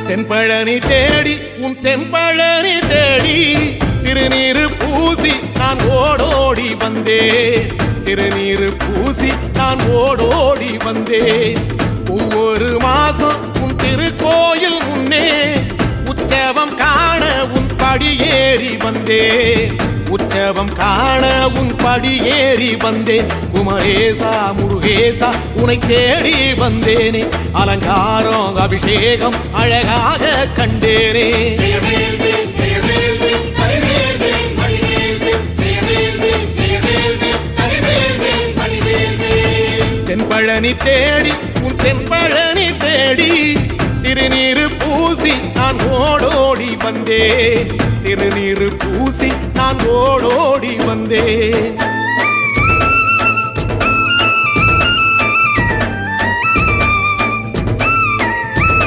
தென்பழனி தேடி உன் தென்பழனி தேடி திருநீரு பூசி நான் ஓடோடி வந்தேன். திருநீரு பூசி நான் ஓடோடி வந்தேன். ஒவ்வொரு மாசம் உன் திருக்கோயில் முன்னே உற்சவம் காண உன் படியேறி வந்தேன். உற்சவம் காண உன் படியேறி வந்தேன். குமரேசா முருகேசா உனை தேடி வந்தேனே. அலங்காரம் அபிஷேகம் அழகாக கண்டேனே. தென்பழனி தேடி உன் தென்பழனி தேடி திருநீரு பூசி நான் ஓடோடி வந்தேன். திருநீரு பூசி நான் ஓடோடி வந்தேன்.